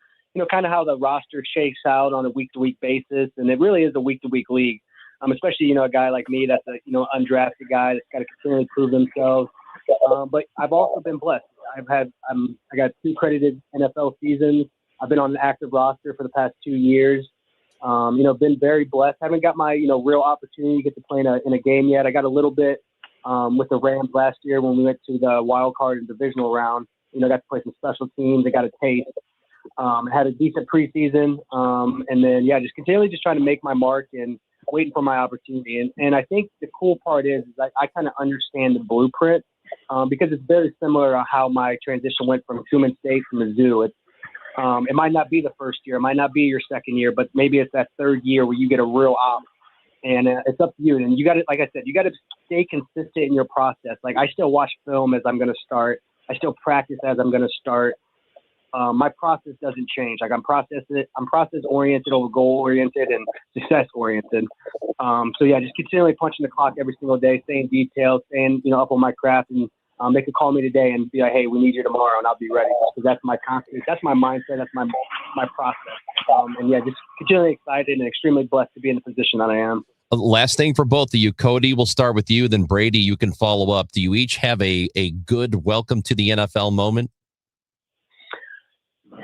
kind of how the roster shakes out on a week-to-week basis. And it really is a week-to-week league. Especially, a guy like me that's a, undrafted guy that's got to continually prove themselves. But I've also been blessed. I got 2 credited NFL seasons. I've been on an active roster for the past 2 years. Been very blessed. Haven't got my, real opportunity to get to play in a game yet. I got a little bit with the Rams last year when we went to the wild card and divisional round. Got to play some special teams. I got a taste. Had a decent preseason. And then, just continually just trying to make my mark and waiting for my opportunity. And I think the cool part is I kind of understand the blueprint because it's very similar to how my transition went from Truman State to Mizzou. It might not be the first year, it might not be your second year, but maybe it's that 3rd year where you get a real op, and it's up to you. And you got to, like I said, you got to stay consistent in your process. Like I still watch film as I'm going to start. I still practice as I'm going to start. my process doesn't change. Like I'm process oriented over goal oriented and success oriented. So yeah, just continually punching the clock every single day, staying detailed, staying, up on my craft, and they could call me today and be like, hey, we need you tomorrow, and I'll be ready. So that's my confidence. That's my mindset. That's my process. And yeah, just continually excited and extremely blessed to be in the position that I am.
Last thing for both of you. Cody, we'll start with you. Then Brady, you can follow up. Do you each have a good welcome to the NFL moment?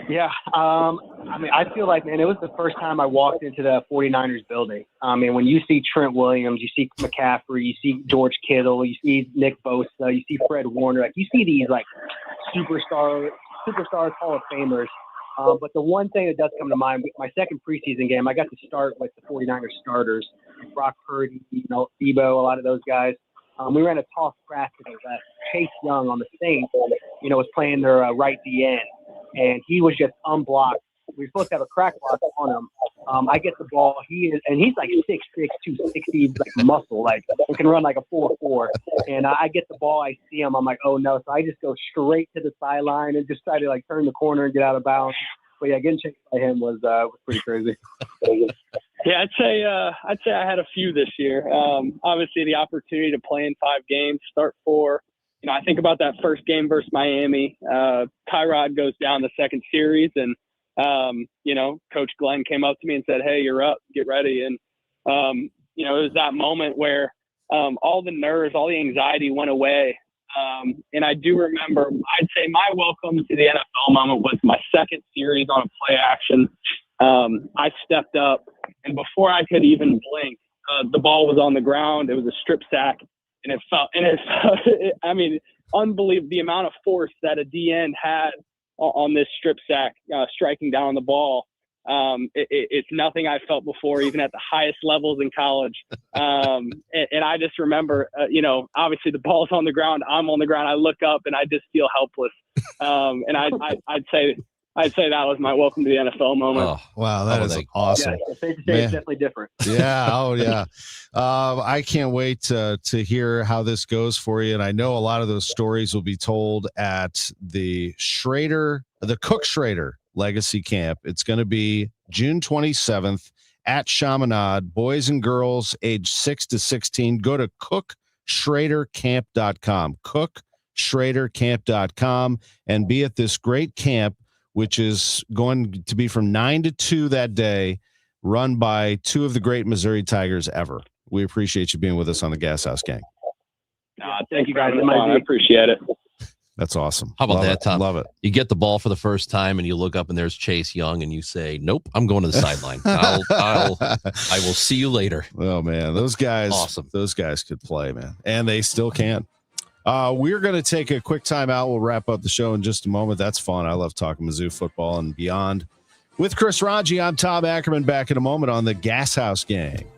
Yeah. I feel like, man, it was the first time I walked into the 49ers building. When you see Trent Williams, you see McCaffrey, you see George Kittle, you see Nick Bosa, you see Fred Warner, like you see these like superstars, Hall of Famers. But the one thing that does come to mind, my second preseason game, I got to start with the 49ers starters, Brock Purdy, Debo, a lot of those guys. We ran a toss practice that Chase Young on the Saints, was playing their right DN, and he was just unblocked. We were supposed to have a crack block on him. I get the ball. He's like 6'6", 260, like muscle, like he can run like a 4.4. And I get the ball. I see him. I'm like, oh no! So I just go straight to the sideline and just try to like turn the corner and get out of bounds. But yeah, getting chased by him was pretty crazy.
Yeah, I'd say I had a few this year. Obviously, the opportunity to play in 5 games, start 4. I think about that first game versus Miami. Tyrod goes down the second series, and Coach Glenn came up to me and said, "Hey, you're up. Get ready." And it was that moment where all the nerves, all the anxiety went away. And I do remember, I'd say my welcome to the NFL moment was my second series on a play action. I stepped up, and before I could even blink, the ball was on the ground. It was a strip sack, and it felt unbelievable the amount of force that a DN had on this strip sack, striking down the ball. It's nothing I felt before, even at the highest levels in college. And I just remember, obviously the ball's on the ground. I'm on the ground. I look up and I just feel helpless. And I'd say that was my welcome to the NFL moment.
Oh, wow, that is awesome.
Yeah, safe to say it's definitely different.
Yeah. Oh, yeah. I can't wait to hear how this goes for you. And I know a lot of those stories will be told at the Cook Schrader Legacy Camp. It's going to be June 27th at Chaminade. Boys and girls age 6 to 16. Go to cookschradercamp.com. cookschradercamp.com and be at this great camp, which is going to be from 9 to 2 that day, run by 2 of the great Missouri Tigers ever. We appreciate you being with us on the Gashouse Gang.
Thank you guys. I appreciate it.
That's awesome.
How about that, Tom?
Love it.
You get the ball for the first time and you look up and there's Chase Young and you say, nope, I'm going to the sideline. I will see you later.
Oh man, those guys,
awesome.
Those guys could play, man. And they still can. We're going to take a quick time out. We'll wrap up the show in just a moment. That's fun. I love talking Mizzou football and beyond. With Chris Raji, I'm Tom Ackerman, back in a moment on the Gashouse Gang.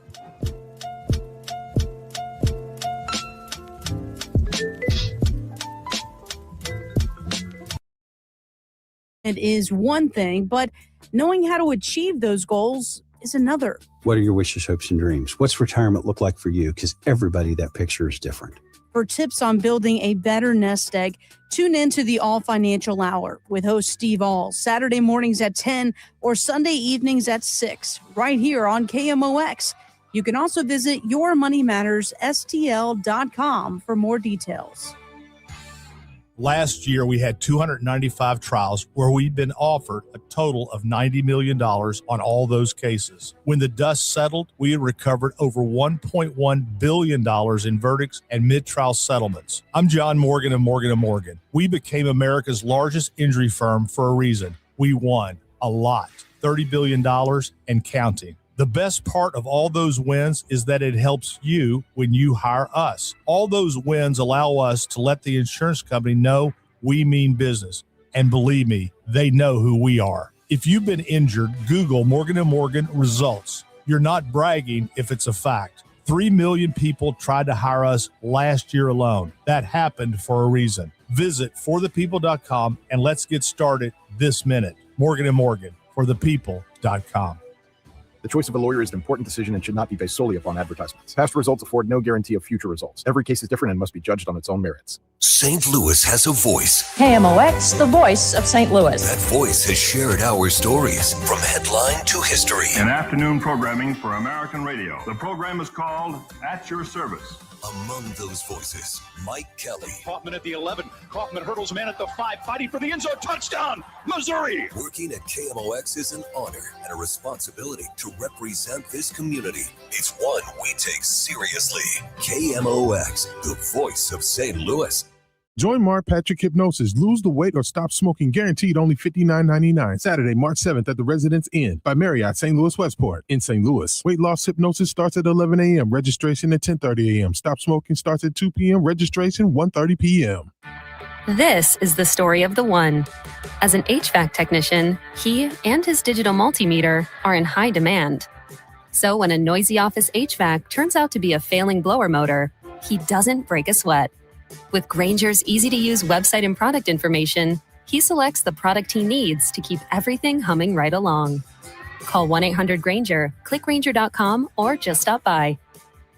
It is one thing, but knowing how to achieve those goals is another.
What are your wishes, hopes, and dreams? What's retirement look like for you? Because everybody, that picture is different.
For tips on building a better nest egg, tune in to the All Financial Hour with host Steve All, Saturday mornings at 10 or Sunday evenings at 6, right here on KMOX. You can also visit yourmoneymattersstl.com for more details.
Last year, we had 295 trials where we'd been offered a total of $90 million on all those cases. When the dust settled, we had recovered over $1.1 billion in verdicts and mid-trial settlements. I'm John Morgan of Morgan & Morgan. We became America's largest injury firm for a reason. We won a lot, $30 billion and counting. The best part of all those wins is that it helps you when you hire us. All those wins allow us to let the insurance company know we mean business. And believe me, they know who we are. If you've been injured, Google Morgan & Morgan results. You're not bragging if it's a fact. 3 million people tried to hire us last year alone. That happened for a reason. Visit forthepeople.com and let's get started this minute. Morgan & Morgan, forthepeople.com.
The choice of a lawyer is an important decision and should not be based solely upon advertisements. Past results afford no guarantee of future results. Every case is different and must be judged on its own merits.
St. Louis has a voice.
KMOX, the voice of St. Louis.
That voice has shared our stories from headline to history.
In afternoon programming for American radio. The program is called At Your Service.
Among those voices, Mike Kelly.
Kaufman at the 11. Kaufman hurdles man at the 5, fighting for the end zone. Touchdown, Missouri!
Working at KMOX is an honor and a responsibility to represent this community. It's one we take seriously. KMOX, the voice of St. Louis.
Join Mark Patrick Hypnosis. Lose the weight or stop smoking. Guaranteed only $59.99. Saturday, March 7th at the Residence Inn by Marriott St. Louis Westport in St. Louis. Weight loss hypnosis starts at 11 a.m. Registration at 10:30 a.m. Stop smoking starts at 2 p.m. Registration 1:30 p.m.
This is the story of the one. As an HVAC technician, he and his digital multimeter are in high demand. So when a noisy office HVAC turns out to be a failing blower motor, he doesn't break a sweat. With Grainger's easy-to-use website and product information, he selects the product he needs to keep everything humming right along. Call 1-800-GRAINGER, click Grainger.com, or just stop by.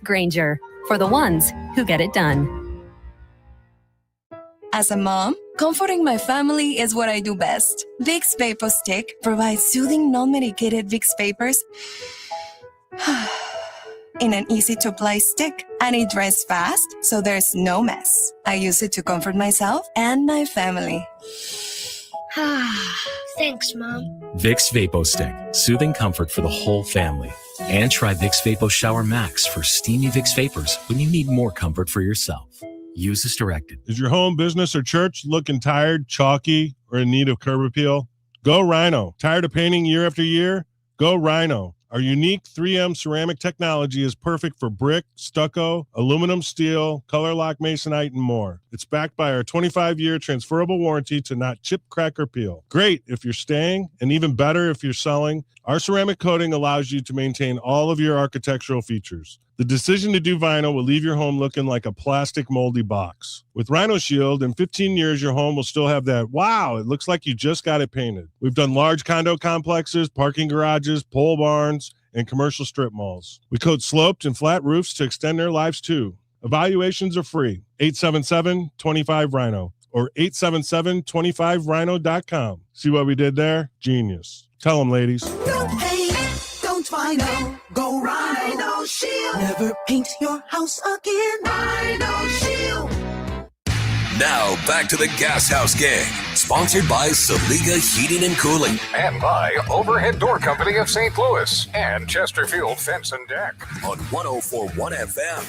Grainger, for the ones who get it done.
As a mom, comforting my family is what I do best. Vicks Vapor Stick provides soothing, non-medicated Vicks vapors in an easy-to-apply stick, and it dries fast, so there's no mess. I use it to comfort myself and my family.
Thanks, Mom.
Vicks Vapo Stick, soothing comfort for the whole family. And try Vicks Vapo Shower Max for steamy Vicks vapors when you need more comfort for yourself. Use as directed.
Is your home, business, or church looking tired, chalky, or in need of curb appeal? Go Rhino. Tired of painting year after year? Go Rhino. Our unique 3M ceramic technology is perfect for brick, stucco, aluminum, steel, color lock masonite, and more. It's backed by our 25-year transferable warranty to not chip, crack, or peel. Great if you're staying, and even better if you're selling. Our ceramic coating allows you to maintain all of your architectural features. The decision to do vinyl will leave your home looking like a plastic moldy box. With Rhino Shield, in 15 years, your home will still have that, wow, it looks like you just got it painted. We've done large condo complexes, parking garages, pole barns, and commercial strip malls. We coat sloped and flat roofs to extend their lives too. Evaluations are free. 877-25-RHINO or 877-25rhino.com. See what we did there? Genius. Tell them, ladies.
Don't paint, don't vinyl, go Rhino Shield. Never paint your house again. Rhino Shield.
Now back to the Gashouse Gang, sponsored by Saliga Heating and Cooling.
And by Overhead Door Company of St. Louis and Chesterfield Fence and Deck.
On 104.1 FM,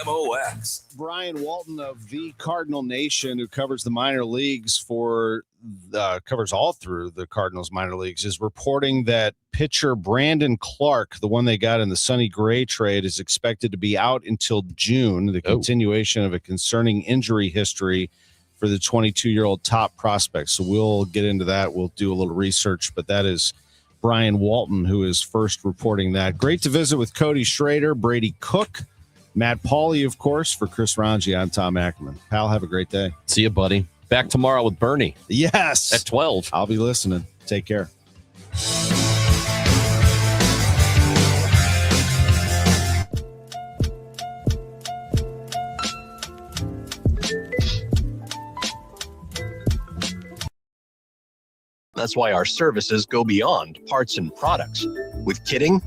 KMOX.
Brian Walton of the Cardinal Nation, who covers the minor leagues covers all through the Cardinals minor leagues, is reporting that pitcher Brandon Clark, the one they got in the Sonny Gray trade, is expected to be out until June, the continuation of a concerning injury history for the 22-year-old top prospect. So we'll get into that. We'll do a little research, but that is Brian Walton who is first reporting that. Great to visit with Cody Schrader, Brady Cook, Matt Pauley, of course. For Chris Ranji, I'm Tom Ackerman. Pal, have a great day.
See you, buddy. Back tomorrow with Bernie.
Yes.
At 12.
I'll be listening. Take care.
That's why our services go beyond parts and products. With kitting,